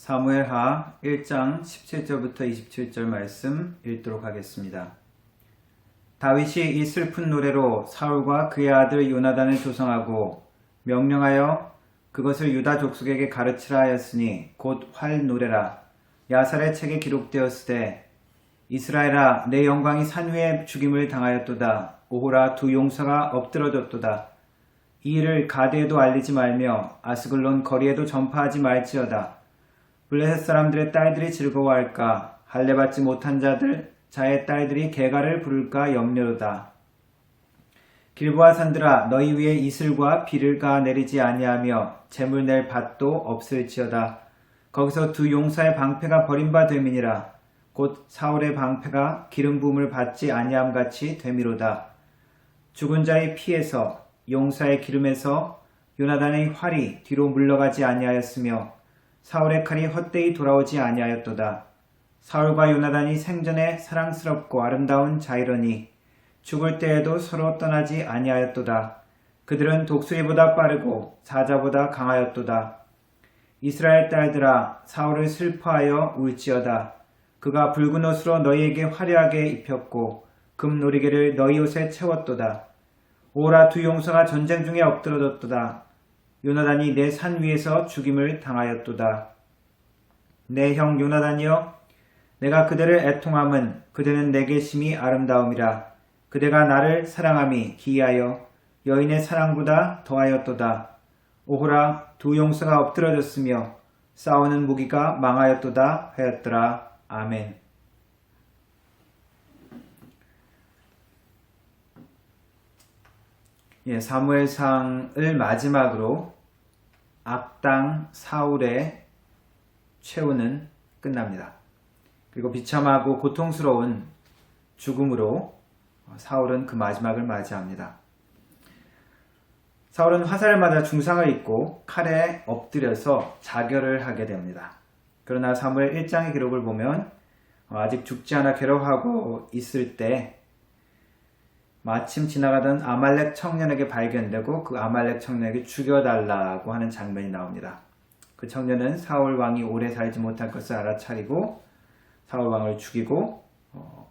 사무엘하 1장 17절부터 27절 말씀 읽도록 하겠습니다. 다윗이 이 슬픈 노래로 사울과 그의 아들 요나단을 조성하고 명령하여 그것을 유다 족속에게 가르치라 하였으니 곧 활 노래라. 야살의 책에 기록되었으되 이스라엘아 내 영광이 산 위에 죽임을 당하였도다. 오호라 두 용사가 엎드러졌도다. 이 일을 가드에도 알리지 말며 아스글론 거리에도 전파하지 말지어다. 블레셋 사람들의 딸들이 즐거워할까? 할례받지 못한 자의 딸들이 개가를 부를까 염려로다. 길보아 산들아 너희 위에 이슬과 비를가 내리지 아니하며 재물 낼 밭도 없을지어다. 거기서 두 용사의 방패가 버림바 됨이니라. 곧 사울의 방패가 기름 부음을 받지 아니함같이 됨이로다. 죽은 자의 피에서 용사의 기름에서 요나단의 활이 뒤로 물러가지 아니하였으며 사울의 칼이 헛되이 돌아오지 아니하였도다. 사울과 요나단이 생전에 사랑스럽고 아름다운 자이러니 죽을 때에도 서로 떠나지 아니하였도다. 그들은 독수리보다 빠르고 사자보다 강하였도다. 이스라엘 딸들아 사울을 슬퍼하여 울지어다. 그가 붉은 옷으로 너희에게 화려하게 입혔고 금놀이개를 너희 옷에 채웠도다. 오라 두 용사가 전쟁 중에 엎드러졌도다. 요나단이 내 산 위에서 죽임을 당하였도다. 내 형 요나단이여 내가 그대를 애통함은 그대는 내게 심히 아름다움이라. 그대가 나를 사랑함이 기이하여 여인의 사랑보다 더하였도다. 오호라 두 용사가 엎드러졌으며 싸우는 무기가 망하였도다 하였더라. 아멘. 사무엘상을 마지막으로 악당 사울의 최후는 끝납니다. 그리고 비참하고 고통스러운 죽음으로 사울은 그 마지막을 맞이합니다. 사울은 화살을 맞아 중상을 입고 칼에 엎드려서 자결을 하게 됩니다. 그러나 사무엘 1장의 기록을 보면 아직 죽지 않아 괴로워하고 있을 때 마침 지나가던 아말렉 청년에게 발견되고 그 아말렉 청년에게 죽여달라고 하는 장면이 나옵니다. 그 청년은 사울 왕이 오래 살지 못할 것을 알아차리고 사울 왕을 죽이고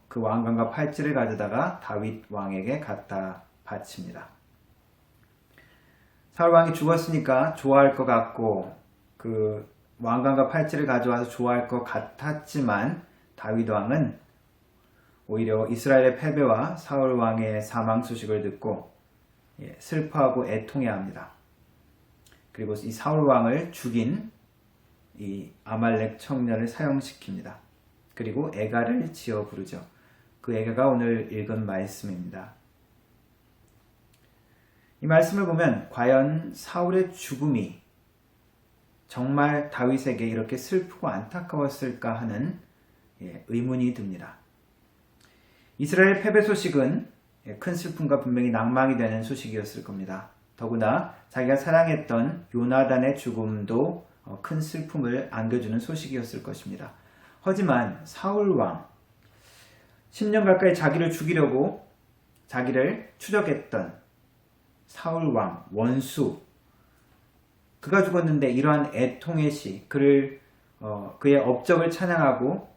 그 왕관과 팔찌를 가져다가 다윗 왕에게 갖다 바칩니다. 사울 왕이 죽었으니까 좋아할 것 같고 그 왕관과 팔찌를 가져와서 좋아할 것 같았지만 다윗 왕은 오히려 이스라엘의 패배와 사울 왕의 사망 소식을 듣고 슬퍼하고 애통해합니다. 그리고 이 사울 왕을 죽인 이 아말렉 청년을 사형시킵니다. 그리고 애가를 지어 부르죠. 그 애가가 오늘 읽은 말씀입니다. 이 말씀을 보면 과연 사울의 죽음이 정말 다윗에게 이렇게 슬프고 안타까웠을까 하는 의문이 듭니다. 이스라엘 패배 소식은 큰 슬픔과 분명히 낭망이 되는 소식이었을 겁니다. 더구나 자기가 사랑했던 요나단의 죽음도 큰 슬픔을 안겨주는 소식이었을 것입니다. 하지만 사울 왕, 10년 가까이 자기를 죽이려고 자기를 추적했던 사울 왕, 원수, 그가 죽었는데 이러한 애통의 시, 그의 업적을 찬양하고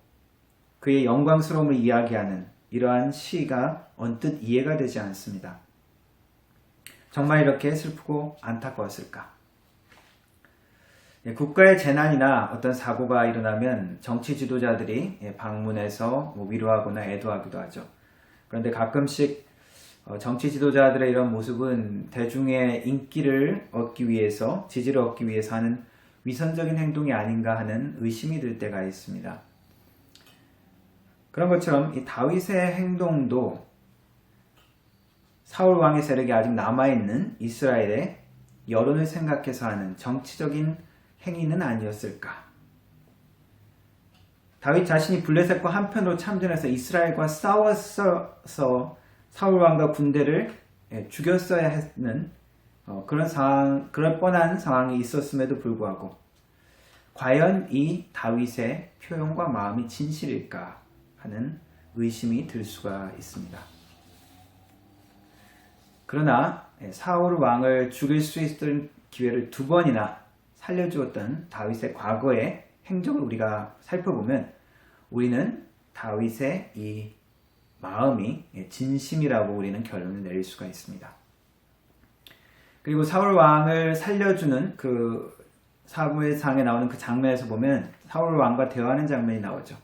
그의 영광스러움을 이야기하는 이러한 시가 언뜻 이해가 되지 않습니다. 정말 이렇게 슬프고 안타까웠을까? 국가의 재난이나 어떤 사고가 일어나면 정치 지도자들이 방문해서 위로하거나 애도하기도 하죠. 그런데 가끔씩 정치 지도자들의 이런 모습은 대중의 인기를 얻기 위해서, 지지를 얻기 위해서 하는 위선적인 행동이 아닌가 하는 의심이 들 때가 있습니다. 그런 것처럼 이 다윗의 행동도 사울 왕의 세력이 아직 남아있는 이스라엘의 여론을 생각해서 하는 정치적인 행위는 아니었을까? 다윗 자신이 블레셋과 한편으로 참전해서 이스라엘과 싸워서 사울 왕과 군대를 죽였어야 했는 그런 뻔한 상황이 있었음에도 불구하고 과연 이 다윗의 표현과 마음이 진실일까 하는 의심이 들 수가 있습니다. 그러나 사울 왕을 죽일 수 있었던 기회를 2번이나 살려주었던 다윗의 과거의 행적을 우리가 살펴보면 우리는 다윗의 이 마음이 진심이라고 우리는 결론을 내릴 수가 있습니다. 그리고 사울 왕을 살려주는 그 사무엘상에 나오는 그 장면에서 보면 사울 왕과 대화하는 장면이 나오죠.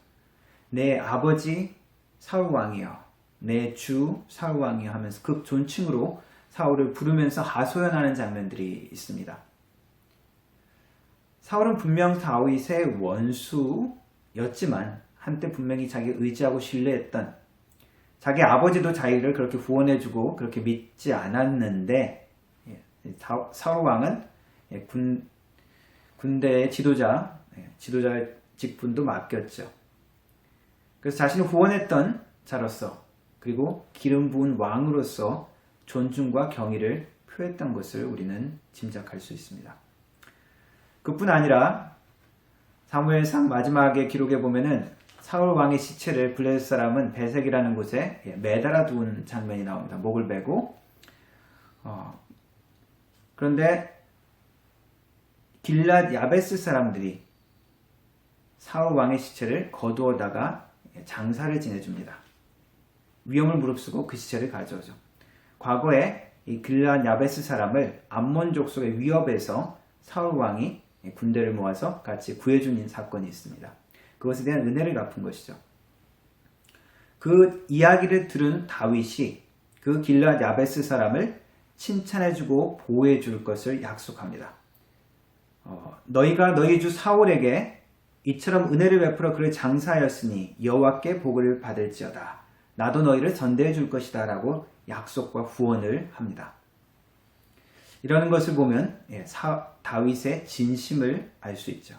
내 아버지 사울 왕이여, 내 주 사울 왕이여 하면서 극 존칭으로 사울을 부르면서 하소연하는 장면들이 있습니다. 사울은 분명 다윗의 원수였지만 한때 분명히 자기 의지하고 신뢰했던, 자기 아버지도 자기를 그렇게 후원해주고 그렇게 믿지 않았는데 사울 왕은 군대의 지도자 직분도 맡겼죠. 그래서 자신을 후원했던 자로서 그리고 기름 부은 왕으로서 존중과 경의를 표했던 것을 우리는 짐작할 수 있습니다. 그뿐 아니라 사무엘상 마지막에 기록에 보면은 사울 왕의 시체를 블레셋 사람은 베색이라는 곳에 매달아 두은 장면이 나옵니다. 목을 베고 그런데 길랏 야베스 사람들이 사울 왕의 시체를 거두어다가 장사를 지내줍니다. 위험을 무릅쓰고 그 시체를 가져오죠. 과거에 이 길랏 야베스 사람을 암몬 족속의 위협에서 사울 왕이 군대를 모아서 같이 구해준 사건이 있습니다. 그것에 대한 은혜를 갚은 것이죠. 그 이야기를 들은 다윗이 그 길랏 야베스 사람을 칭찬해주고 보호해줄 것을 약속합니다. 너희가 너희 주 사울에게 이처럼 은혜를 베풀어 그를 장사하였으니 여호와께 복을 받을지어다. 나도 너희를 전대해 줄 것이다 라고 약속과 후원을 합니다. 이러는 것을 보면 다윗의 진심을 알 수 있죠.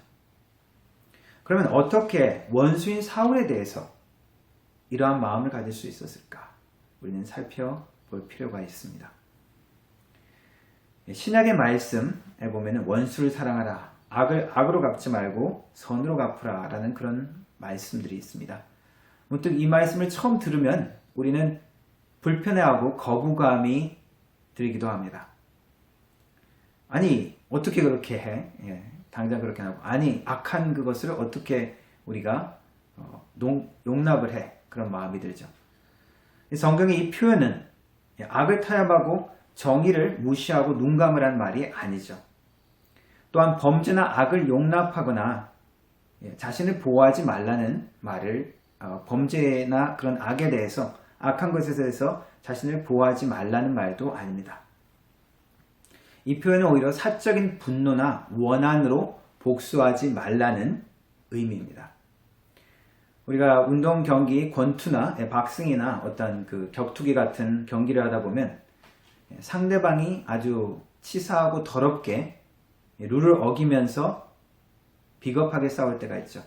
그러면 어떻게 원수인 사울에 대해서 이러한 마음을 가질 수 있었을까? 우리는 살펴볼 필요가 있습니다. 신약의 말씀에 보면 원수를 사랑하라, 악으로 갚지 말고 선으로 갚으라 라는 그런 말씀들이 있습니다. 문득 이 말씀을 처음 들으면 우리는 불편해하고 거부감이 들기도 합니다. 아니 어떻게 그렇게 해? 당장 그렇게 하고, 아니 악한 그것을 어떻게 우리가 용납을 해? 그런 마음이 들죠. 성경의 이 표현은 악을 타협하고 정의를 무시하고 눈 감으라는 말이 아니죠. 또한 범죄나 악을 용납하거나 자신을 보호하지 말라는 말을 범죄나 그런 악에 대해서, 악한 것에 대해서 자신을 보호하지 말라는 말도 아닙니다. 이 표현은 오히려 사적인 분노나 원한으로 복수하지 말라는 의미입니다. 우리가 운동 경기, 권투나 박싱이나 어떤 그 격투기 같은 경기를 하다 보면 상대방이 아주 치사하고 더럽게 룰을 어기면서 비겁하게 싸울 때가 있죠.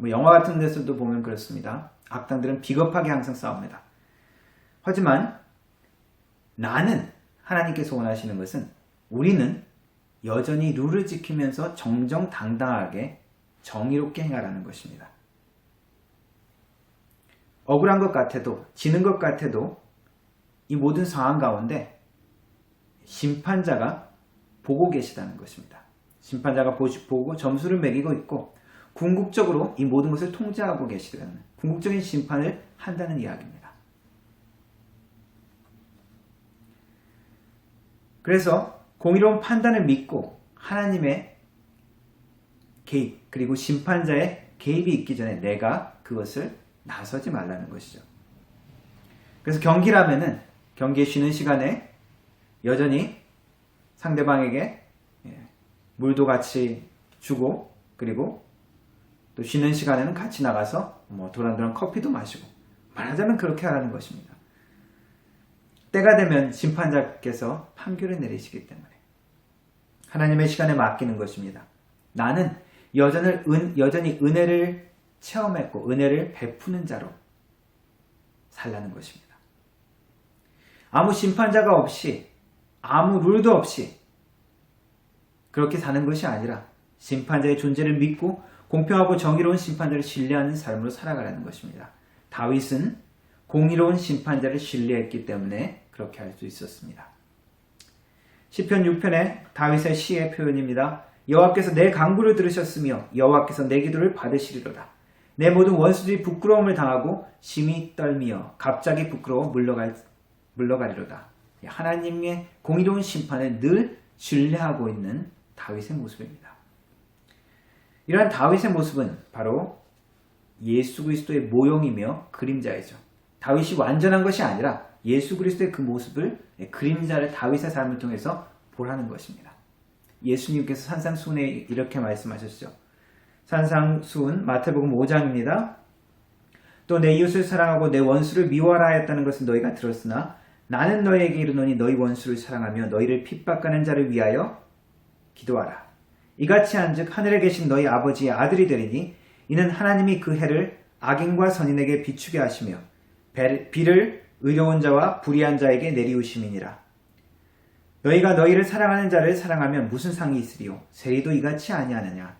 영화 같은 데서도 보면 그렇습니다. 악당들은 비겁하게 항상 싸웁니다. 하지만 나는, 하나님께서 원하시는 것은 우리는 여전히 룰을 지키면서 정정당당하게 정의롭게 행하라는 것입니다. 억울한 것 같아도, 지는 것 같아도 이 모든 상황 가운데 심판자가 보고 계시다는 것입니다. 심판자가 보고 점수를 매기고 있고 궁극적으로 이 모든 것을 통제하고 계시다는, 궁극적인 심판을 한다는 이야기입니다. 그래서 공의로운 판단을 믿고 하나님의 개입, 그리고 심판자의 개입이 있기 전에 내가 그것을 나서지 말라는 것이죠. 그래서 경기라면은 경기에 쉬는 시간에 여전히 상대방에게 물도 같이 주고, 그리고 또 쉬는 시간에는 같이 나가서 도란도란 커피도 마시고, 말하자면 그렇게 하라는 것입니다. 때가 되면 심판자께서 판결을 내리시기 때문에 하나님의 시간에 맡기는 것입니다. 나는 여전히 은혜를 체험했고 은혜를 베푸는 자로 살라는 것입니다. 아무 심판자가 없이, 아무 룰도 없이 그렇게 사는 것이 아니라 심판자의 존재를 믿고 공평하고 정의로운 심판자를 신뢰하는 삶으로 살아가라는 것입니다. 다윗은 공의로운 심판자를 신뢰했기 때문에 그렇게 할 수 있었습니다. 시편 6편의 다윗의 시의 표현입니다. 여호와께서 내 간구를 들으셨으며 여호와께서 내 기도를 받으시리로다. 내 모든 원수들이 부끄러움을 당하고 심히 떨미어 갑자기 부끄러워 물러가리로다. 하나님의 공의로운 심판을 늘 신뢰하고 있는 다윗의 모습입니다. 이러한 다윗의 모습은 바로 예수 그리스도의 모형이며 그림자이죠. 다윗이 완전한 것이 아니라 예수 그리스도의 그 모습을, 그림자를 다윗의 삶을 통해서 보라는 것입니다. 예수님께서 산상수훈에 이렇게 말씀하셨죠. 산상수훈 마태복음 5장입니다. 또 내 이웃을 사랑하고 내 원수를 미워하라 하였다는 것은 너희가 들었으나 나는 너희에게 이르노니 너희 원수를 사랑하며 너희를 핍박하는 자를 위하여 기도하라. 이같이 한즉 하늘에 계신 너희 아버지의 아들이 되리니 이는 하나님이 그 해를 악인과 선인에게 비추게 하시며 비를 의로운 자와 불의한 자에게 내리우심이니라. 너희가 너희를 사랑하는 자를 사랑하면 무슨 상이 있으리요? 세리도 이같이 아니하느냐?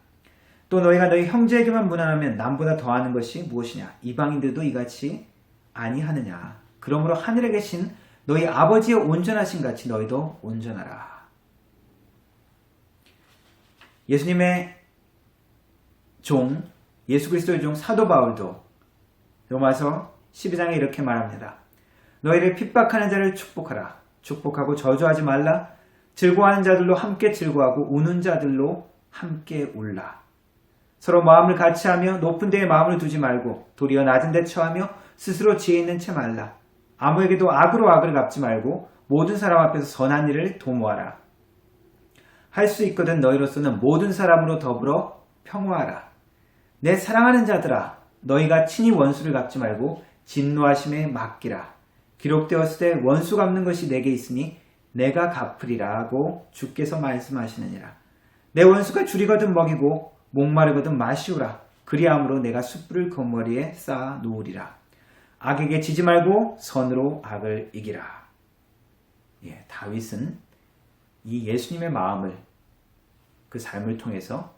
또 너희가 너희 형제에게만 무난하면 남보다 더하는 것이 무엇이냐? 이방인들도 이같이 아니하느냐? 그러므로 하늘에 계신 너희 아버지의 온전하신 같이 너희도 온전하라. 예수님의 종, 예수 그리스도의 종 사도 바울도 로마서 12장에 이렇게 말합니다. 너희를 핍박하는 자를 축복하라. 축복하고 저주하지 말라. 즐거워하는 자들로 함께 즐거워하고 우는 자들로 함께 울라. 서로 마음을 같이하며 높은 데에 마음을 두지 말고 도리어 낮은 데 처하며 스스로 지혜 있는 채 말라. 아무에게도 악으로 악을 갚지 말고 모든 사람 앞에서 선한 일을 도모하라. 할 수 있거든 너희로서는 모든 사람으로 더불어 평화하라. 내 사랑하는 자들아, 너희가 친히 원수를 갚지 말고 진노하심에 맡기라. 기록되었을 때 원수 갚는 것이 내게 있으니 내가 갚으리라 하고 주께서 말씀하시느니라. 내 원수가 줄이거든 먹이고 목마르거든 마시우라. 그리함으로 내가 숯불을 그 머리에 쌓아 놓으리라. 악에게 지지 말고 선으로 악을 이기라. 다윗은 이 예수님의 마음을 그 삶을 통해서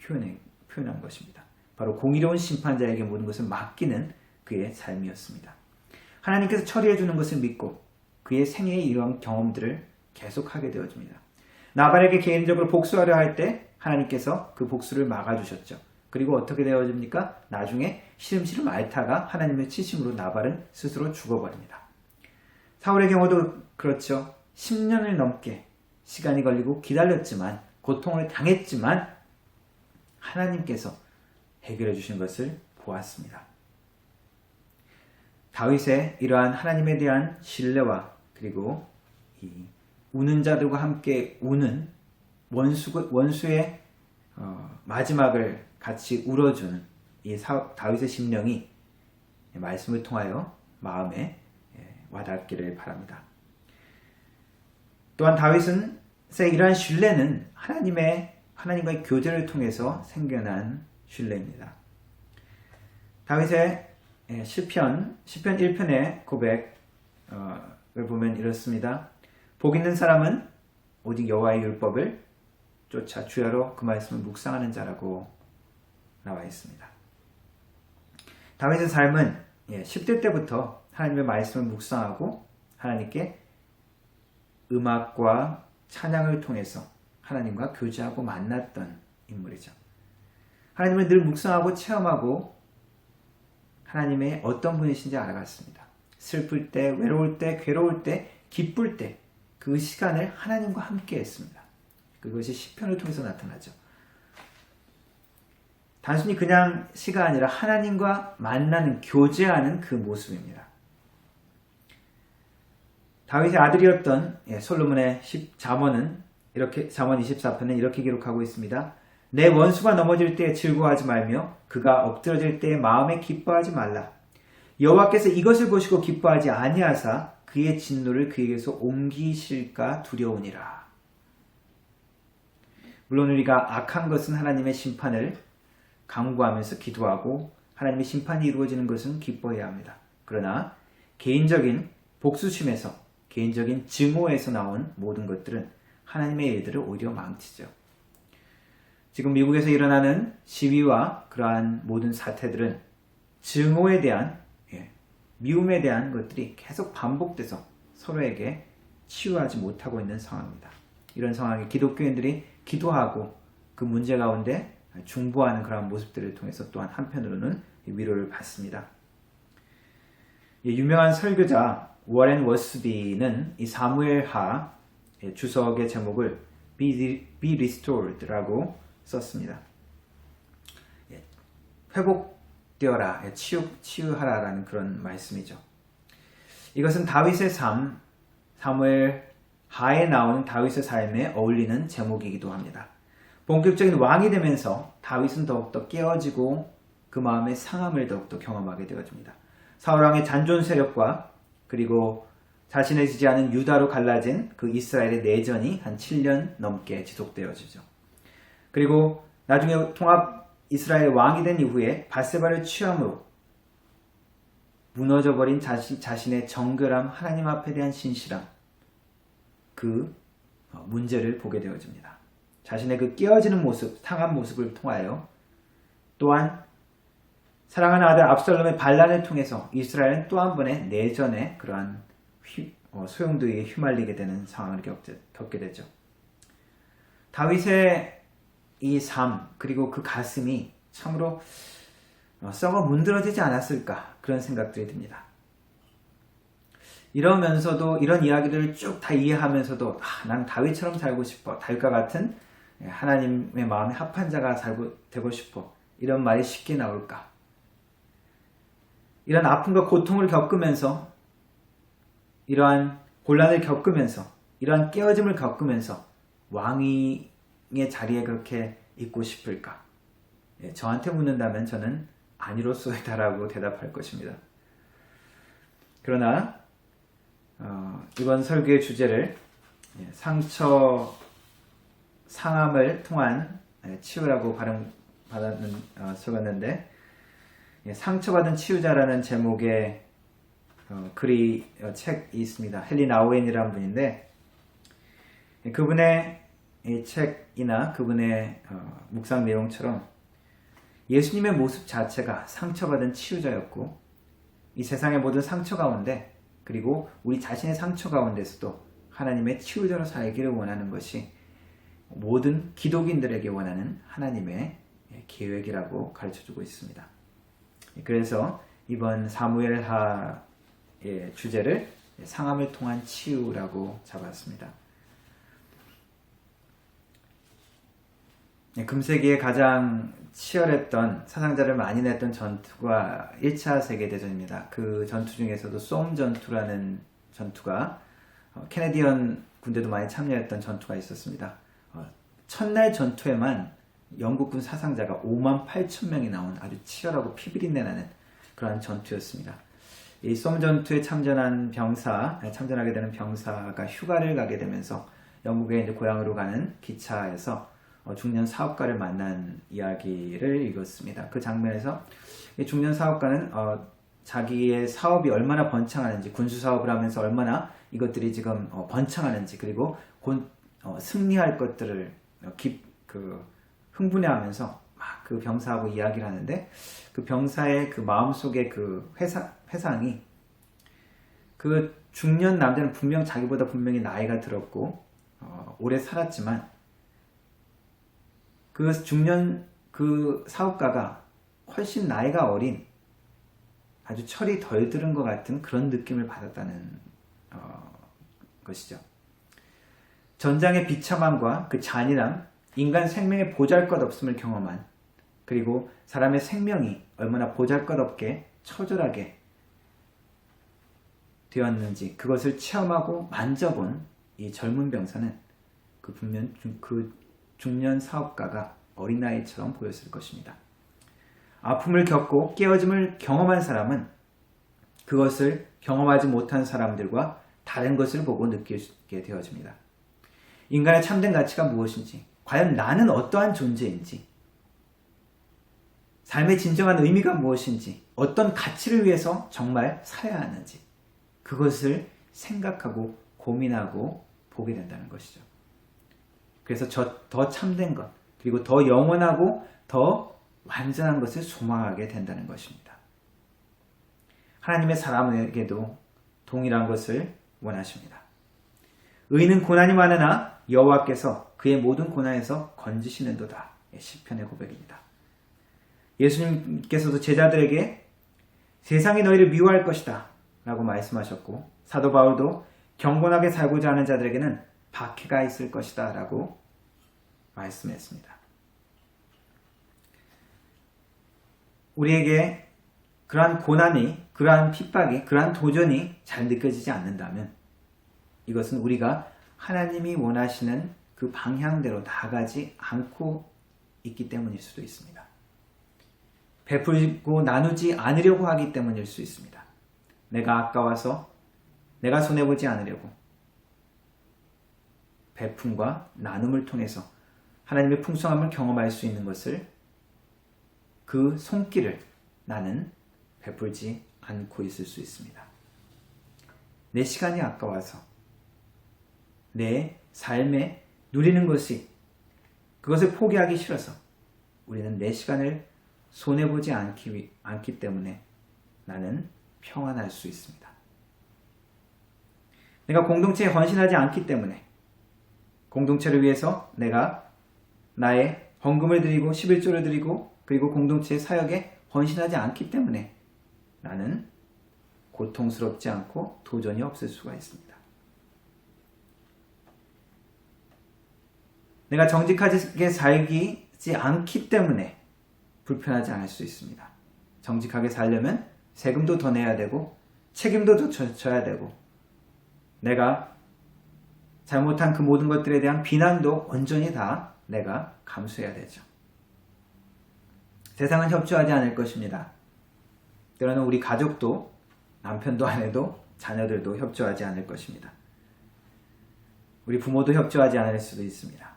표현한 것입니다. 바로 공의로운 심판자에게 모든 것을 맡기는 그의 삶이었습니다. 하나님께서 처리해 주는 것을 믿고 그의 생애의 이러한 경험들을 계속하게 되어집니다. 나발에게 개인적으로 복수하려 할 때 하나님께서 그 복수를 막아주셨죠. 그리고 어떻게 되어집니까? 나중에 시름시름 앓다가 하나님의 치심으로 나발은 스스로 죽어버립니다. 사울의 경우도 그렇죠. 10년을 넘게 시간이 걸리고 기다렸지만 고통을 당했지만 하나님께서 해결해 주신 것을 보았습니다. 다윗의 이러한 하나님에 대한 신뢰와 그리고 이 우는 자들과 함께 우는 원수의 마지막을 같이 울어주는 이 다윗의 심령이 말씀을 통하여 마음에 와닿기를 바랍니다. 또한 다윗의 이러한 신뢰는 하나님과의 교제를 통해서 생겨난 신뢰입니다. 다윗의 시편 1편의 고백을 보면 이렇습니다. 복 있는 사람은 오직 여호와의 율법을 쫓아 주야로 그 말씀을 묵상하는 자라고 나와 있습니다. 다윗의 삶은 10대 때부터 하나님의 말씀을 묵상하고 하나님께 음악과 찬양을 통해서 하나님과 교제하고 만났던 인물이죠. 하나님을 늘 묵상하고 체험하고 하나님의 어떤 분이신지 알아갔습니다. 슬플 때, 외로울 때, 괴로울 때, 기쁠 때 그 시간을 하나님과 함께 했습니다. 그것이 시편을 통해서 나타나죠. 단순히 그냥 시가 아니라 하나님과 만나는, 교제하는 그 모습입니다. 다윗의 아들이었던 솔로몬의 잠언 24편은 이렇게 기록하고 있습니다. 내 원수가 넘어질 때에 즐거워하지 말며 그가 엎드러질 때에 마음에 기뻐하지 말라. 여호와께서 이것을 보시고 기뻐하지 아니하사 그의 진노를 그에게서 옮기실까 두려우니라. 물론 우리가 악한 것은 하나님의 심판을 간구하면서 기도하고 하나님의 심판이 이루어지는 것은 기뻐해야 합니다. 그러나 개인적인 복수심에서, 개인적인 증오에서 나온 모든 것들은 하나님의 일들을 오히려 망치죠. 지금 미국에서 일어나는 시위와 그러한 모든 사태들은 증오에 대한, 미움에 대한 것들이 계속 반복돼서 서로에게 치유하지 못하고 있는 상황입니다. 이런 상황에 기독교인들이 기도하고 그 문제 가운데 중보하는 그런 모습들을 통해서 또한 한편으로는 위로를 받습니다. 유명한 설교자 워렌 워스비는 이 사무엘하 주석의 제목을 Be Restored라고 썼습니다. 회복되어라, 치유하라라는 그런 말씀이죠. 이것은 다윗의 삶, 사무엘하에 나오는 다윗의 삶에 어울리는 제목이기도 합니다. 본격적인 왕이 되면서 다윗은 더욱더 깨어지고 그 마음의 상함을 더욱더 경험하게 되어집니다. 사울왕의 잔존 세력과 그리고 자신을 지지하는 유다로 갈라진 그 이스라엘의 내전이 한 7년 넘게 지속되어지죠. 그리고 나중에 통합 이스라엘 왕이 된 이후에 밧세바를 취함으로 무너져버린 자신의 정결함, 하나님 앞에 대한 신실함, 그 문제를 보게 되어집니다. 자신의 그 깨어지는 모습, 상한 모습을 통하여 또한 사랑하는 아들 압살롬의 반란을 통해서 이스라엘은 또 한 번의 내전의 그러한 소용돌이에 휘말리게 되는 상황을 겪게 되죠. 다윗의 이 삶 그리고 그 가슴이 참으로 썩어 문드러지지 않았을까 그런 생각들이 듭니다. 이러면서도 이런 이야기들을 쭉 다 이해하면서도 난 다윗처럼 살고 싶어, 다윗과 같은 하나님의 마음에 합한 자가 되고 싶어, 이런 말이 쉽게 나올까? 이런 아픔과 고통을 겪으면서, 이러한 곤란을 겪으면서, 이러한 깨어짐을 겪으면서 왕위의 자리에 그렇게 있고 싶을까? 저한테 묻는다면 저는 아니로소이다라고 대답할 것입니다. 그러나 이번 설교의 주제를 상함을 통한 치유라고 적었는데, 상처받은 치유자라는 제목의 책이 있습니다. 헨리 나우엔이라는 분인데, 그분의 이 책이나 그분의 묵상 내용처럼 예수님의 모습 자체가 상처받은 치유자였고, 이 세상의 모든 상처 가운데, 그리고 우리 자신의 상처 가운데서도 하나님의 치유자로 살기를 원하는 것이 모든 기독인들에게 원하는 하나님의 계획이라고 가르쳐주고 있습니다. 그래서 이번 사무엘하의 주제를 상함을 통한 치유라고 잡았습니다. 금세기에 가장 치열했던, 사상자를 많이 냈던 전투가 1차 세계대전입니다. 그 전투 중에서도 쏨 전투라는 전투가 캐네디언 군대도 많이 참여했던 전투가 있었습니다. 첫날 전투에만 영국군 사상자가 58,000명이 나온 아주 치열하고 피비린내 나는 그러한 전투였습니다. 이 쏨 전투에 참전하게 되는 병사가 휴가를 가게 되면서 영국의 이제 고향으로 가는 기차에서 중년 사업가를 만난 이야기를 읽었습니다. 그 장면에서 이 중년 사업가는 자기의 사업이 얼마나 번창하는지, 군수 사업을 하면서 얼마나 이것들이 지금 번창하는지, 그리고 곧 승리할 것들을 흥분해하면서 막 그 병사하고 이야기를 하는데, 그 병사의 그 마음속에 그 회상이, 그 중년 남자는 자기보다 분명히 나이가 들었고 오래 살았지만, 그 중년 그 사업가가 훨씬 나이가 어린, 아주 철이 덜 들은 것 같은 그런 느낌을 받았다는 것이죠. 전장의 비참함과 그 잔인함, 인간 생명의 보잘것없음을 경험한, 그리고 사람의 생명이 얼마나 보잘것없게 처절하게 되었는지 그것을 체험하고 만져본 이 젊은 병사는 그 중년 사업가가 어린 나이처럼 보였을 것입니다. 아픔을 겪고 깨어짐을 경험한 사람은 그것을 경험하지 못한 사람들과 다른 것을 보고 느끼게 되어집니다. 인간의 참된 가치가 무엇인지, 과연 나는 어떠한 존재인지, 삶의 진정한 의미가 무엇인지, 어떤 가치를 위해서 정말 살아야 하는지, 그것을 생각하고 고민하고 보게 된다는 것이죠. 그래서 더 참된 것, 그리고 더 영원하고 더 완전한 것을 소망하게 된다는 것입니다. 하나님의 사람에게도 동일한 것을 원하십니다. 의인은 고난이 많으나 여호와께서 그의 모든 고난에서 건지시는도다. 시편의 고백입니다. 예수님께서도 제자들에게 세상이 너희를 미워할 것이다 라고 말씀하셨고, 사도 바울도 경건하게 살고자 하는 자들에게는 박해가 있을 것이다 라고 말씀했습니다. 우리에게 그러한 고난이, 그러한 핍박이, 그러한 도전이 잘 느껴지지 않는다면 이것은 우리가 하나님이 원하시는 그 방향대로 나아가지 않고 있기 때문일 수도 있습니다. 베풀고 나누지 않으려고 하기 때문일 수 있습니다. 내가 아까워서 내가 손해보지 않으려고 베품과 나눔을 통해서 하나님의 풍성함을 경험할 수 있는 것을, 그 손길을 나는 베풀지 않고 있을 수 있습니다. 내 시간이 아까워서 내 삶에 누리는 것이, 그것을 포기하기 싫어서 우리는 내 시간을 손해보지 않기 때문에 나는 평안할 수 있습니다. 내가 공동체에 헌신하지 않기 때문에, 공동체를 위해서 내가 나의 헌금을 드리고 11조를 드리고 그리고 공동체의 사역에 헌신하지 않기 때문에 나는 고통스럽지 않고 도전이 없을 수가 있습니다. 내가 정직하게 살지 않기 때문에 불편하지 않을 수 있습니다. 정직하게 살려면 세금도 더 내야 되고 책임도 더 져야 되고 내가 잘못한 그 모든 것들에 대한 비난도 온전히 다 내가 감수해야 되죠. 세상은 협조하지 않을 것입니다. 때로는 우리 가족도, 남편도 아내도 자녀들도 협조하지 않을 것입니다. 우리 부모도 협조하지 않을 수도 있습니다.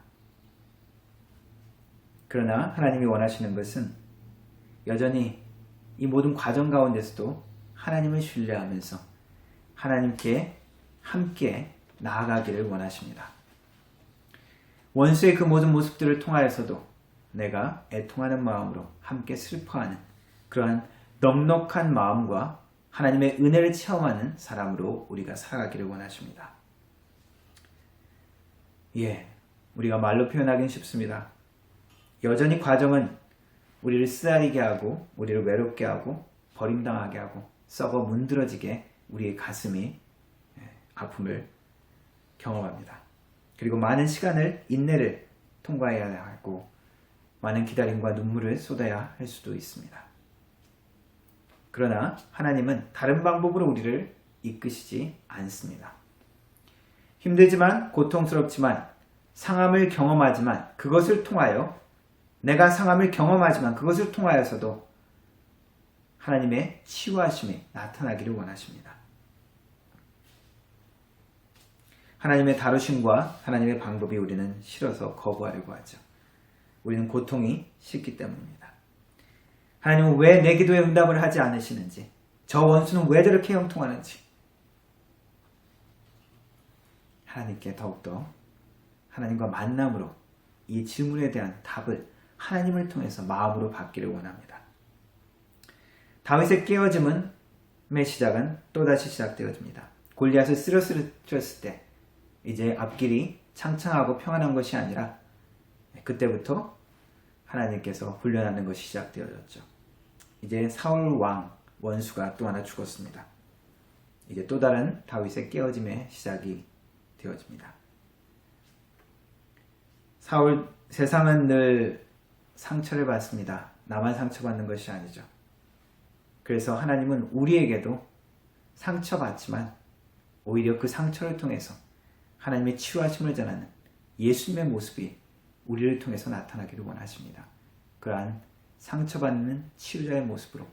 그러나 하나님이 원하시는 것은 여전히 이 모든 과정 가운데서도 하나님을 신뢰하면서 하나님께 함께 나아가기를 원하십니다. 원수의 그 모든 모습들을 통하여서도 내가 애통하는 마음으로 함께 슬퍼하는 그러한 넉넉한 마음과 하나님의 은혜를 체험하는 사람으로 우리가 살아가기를 원하십니다. 우리가 말로 표현하기는 쉽습니다. 여전히 과정은 우리를 쓰라리게 하고 우리를 외롭게 하고 버림당하게 하고 썩어 문드러지게 우리의 가슴이 아픔을 경험합니다. 그리고 많은 시간을, 인내를 통과해야 하고 많은 기다림과 눈물을 쏟아야 할 수도 있습니다. 그러나 하나님은 다른 방법으로 우리를 이끄시지 않습니다. 힘들지만, 고통스럽지만, 상함을 경험하지만 그것을 통하여, 내가 상함을 경험하지만 그것을 통하여서도 하나님의 치유하심이 나타나기를 원하십니다. 하나님의 다루심과 하나님의 방법이 우리는 싫어서 거부하려고 하죠. 우리는 고통이 싫기 때문입니다. 하나님은 왜 내 기도에 응답을 하지 않으시는지, 저 원수는 왜 저렇게 형통하는지, 하나님께 더욱더 하나님과 만남으로 이 질문에 대한 답을 하나님을 통해서 마음으로 받기를 원합니다. 다윗의 깨어짐의 시작은 또다시 시작되어집니다. 골리앗을 쓰러뜨렸을 때 이제 앞길이 창창하고 평안한 것이 아니라 그때부터 하나님께서 훈련하는 것이 시작되어졌죠. 이제 사울 왕 원수가 또 하나 죽었습니다. 이제 또 다른 다윗의 깨어짐의 시작이 되어집니다. 세상은 늘 상처를 받습니다. 나만 상처받는 것이 아니죠. 그래서 하나님은 우리에게도 상처받지만 오히려 그 상처를 통해서 하나님의 치유하심을 전하는 예수님의 모습이 우리를 통해서 나타나기를 원하십니다. 그러한 상처받는 치유자의 모습으로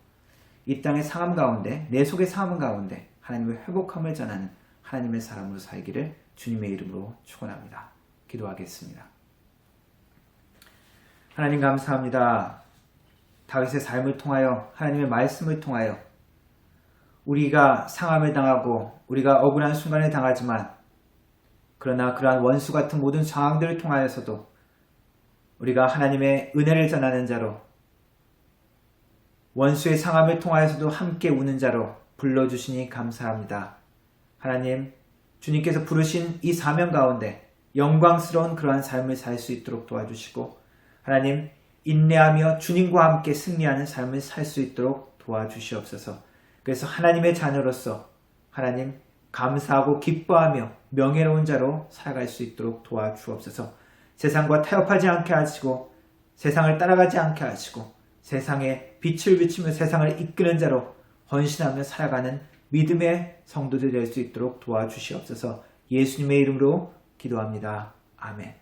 이 땅의 상함 가운데, 내 속의 상함 가운데 하나님의 회복함을 전하는 하나님의 사람으로 살기를 주님의 이름으로 축원합니다. 기도하겠습니다. 하나님 감사합니다. 다윗의 삶을 통하여, 하나님의 말씀을 통하여 우리가 상함을 당하고 우리가 억울한 순간을 당하지만, 그러나 그러한 원수 같은 모든 상황들을 통하여서도 우리가 하나님의 은혜를 전하는 자로, 원수의 상함을 통하여서도 함께 우는 자로 불러주시니 감사합니다. 하나님, 주님께서 부르신 이 사명 가운데 영광스러운 그러한 삶을 살 수 있도록 도와주시고 하나님 인내하며 주님과 함께 승리하는 삶을 살 수 있도록 도와주시옵소서. 그래서 하나님의 자녀로서 하나님 감사하고 기뻐하며 명예로운 자로 살아갈 수 있도록 도와주옵소서. 세상과 타협하지 않게 하시고 세상을 따라가지 않게 하시고 세상에 빛을 비추며 세상을 이끄는 자로 헌신하며 살아가는 믿음의 성도들 될 수 있도록 도와주시옵소서. 예수님의 이름으로 기도합니다. 아멘.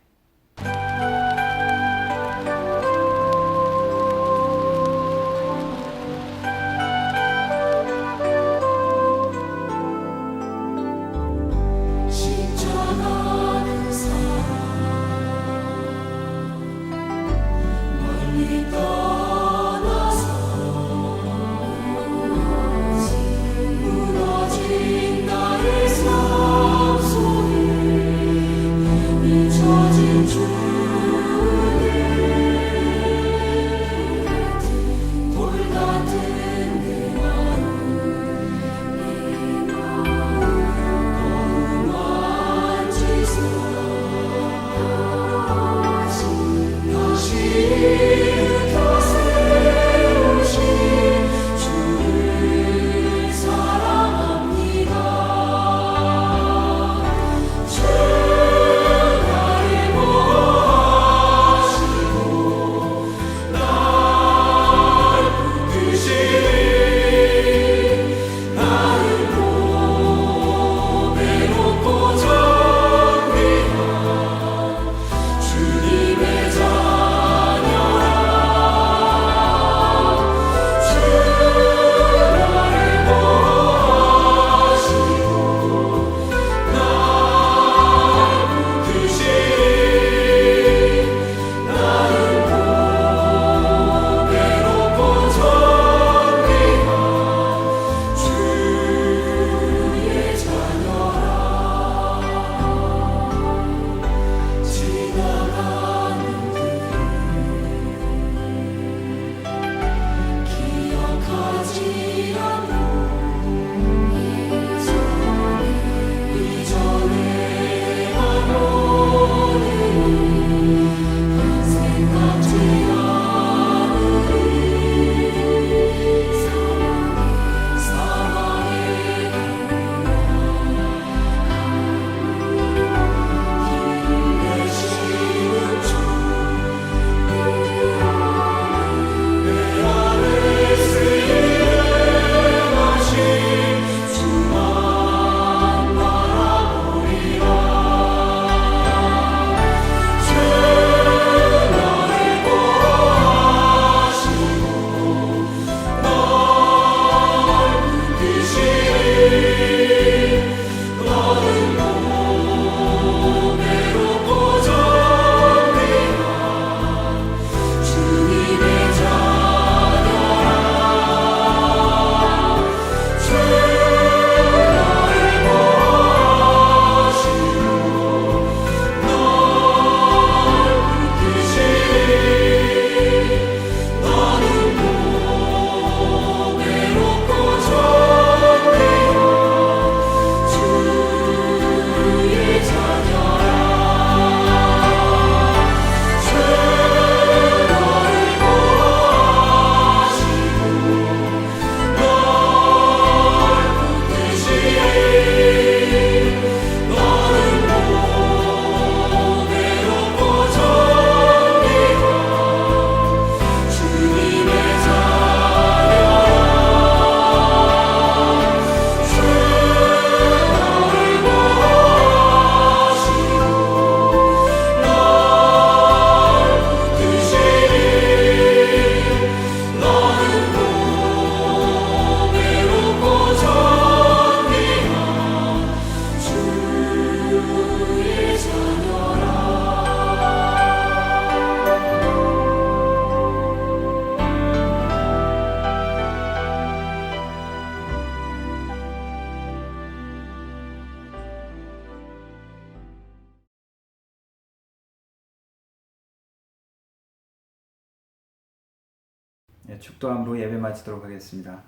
축도함으로 예배 마치도록 하겠습니다.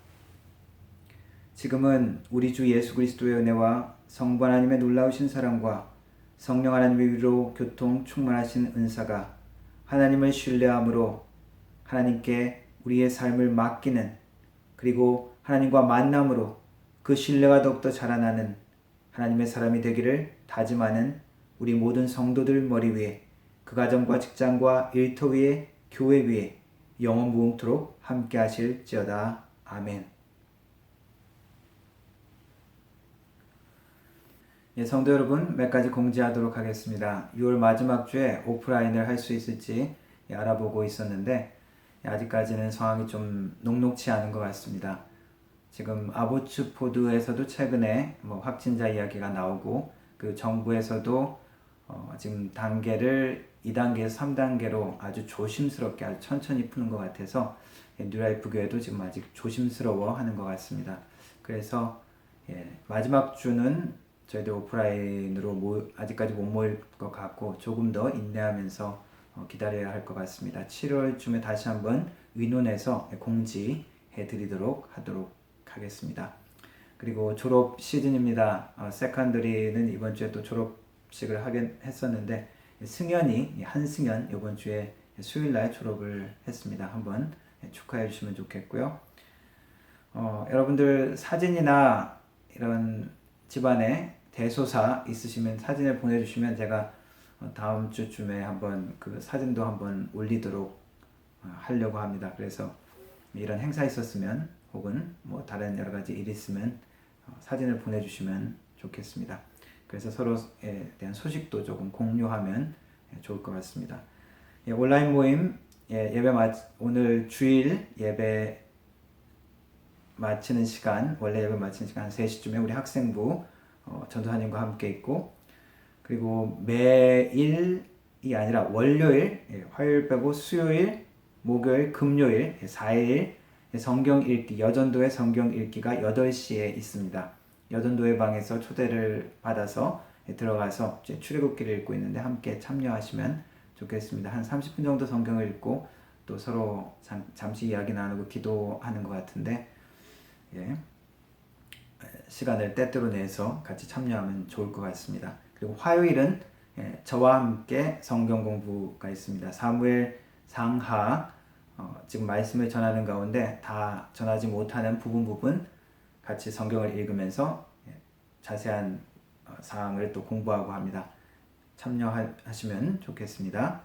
지금은 우리 주 예수 그리스도의 은혜와 성부 하나님의 놀라우신 사랑과 성령 하나님의 위로 교통 충만하신 은사가 하나님을 신뢰함으로 하나님께 우리의 삶을 맡기는, 그리고 하나님과 만남으로 그 신뢰가 더욱더 자라나는 하나님의 사람이 되기를 다짐하는 우리 모든 성도들 머리 위에, 그 가정과 직장과 일터 위에, 교회 위에 영원 무궁토록 함께 하실지어다. 아멘. 예, 성도 여러분, 몇 가지 공지하도록 하겠습니다. 6월 마지막 주에 오프라인을 할 수 있을지 알아보고 있었는데 아직까지는 상황이 좀 녹록치 않은 것 같습니다. 지금 아보츠포드에서도 최근에 확진자 이야기가 나오고, 그 정부에서도 지금 단계를 2단계에서 3단계로 아주 조심스럽게, 아주 천천히 푸는 것 같아서 뉴라이프 교회도 지금 아직 조심스러워 하는 것 같습니다. 그래서 마지막 주는 저희들 오프라인으로 아직까지 못 모일 것 같고, 조금 더 인내하면서 기다려야 할 것 같습니다. 7월쯤에 다시 한번 의논해서 공지해 드리도록 하겠습니다. 그리고 졸업 시즌입니다. 세컨더리는 이번 주에 또 졸업식을 하긴 했었는데, 승현이, 한승현 이번 주에 수요일날 졸업을 했습니다. 한번 축하해 주시면 좋겠고요. 여러분들 사진이나 이런 집안에 대소사 있으시면 사진을 보내주시면 제가 다음 주쯤에 한번 그 사진도 한번 올리도록 하려고 합니다. 그래서 이런 행사 있었으면, 혹은 다른 여러 가지 일 있으면 사진을 보내주시면 좋겠습니다. 그래서 서로에 대한 소식도 조금 공유하면 좋을 것 같습니다. 온라인 모임 오늘 주일 예배 마치는 시간, 원래 예배 마치는 시간 3시쯤에 우리 학생부 전도사님과 함께 있고, 그리고 매일이 아니라 월요일, 화요일 빼고 수요일, 목요일, 금요일 4일 성경 읽기, 여전도의 성경 읽기가 8시에 있습니다. 여전도의 방에서 초대를 받아서 들어가서 출애굽기를 읽고 있는데 함께 참여하시면 좋겠습니다. 한 30분 정도 성경을 읽고 또 서로 잠시 이야기 나누고 기도하는 것 같은데, 시간을 때때로 내서 같이 참여하면 좋을 것 같습니다. 그리고 화요일은 저와 함께 성경 공부가 있습니다. 사무엘 상하, 지금 말씀을 전하는 가운데 다 전하지 못하는 부분 같이 성경을 읽으면서 자세한 사항을 또 공부하고 합니다. 참여하시면 좋겠습니다.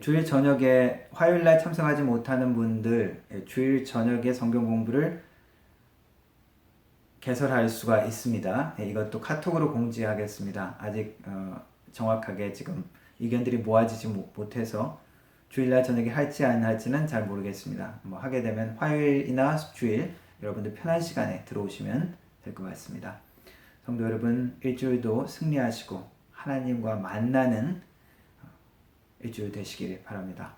주일 저녁에, 화요일날 참석하지 못하는 분들 주일 저녁에 성경 공부를 개설할 수가 있습니다. 이것도 카톡으로 공지하겠습니다. 아직 정확하게 지금 의견들이 모아지지 못해서 주일날 저녁에 할지 안 할지는 잘 모르겠습니다. 하게 되면 화요일이나 주일 여러분들 편한 시간에 들어오시면 될 것 같습니다. 성도 여러분, 일주일도 승리하시고 하나님과 만나는 일주일 되시기를 바랍니다.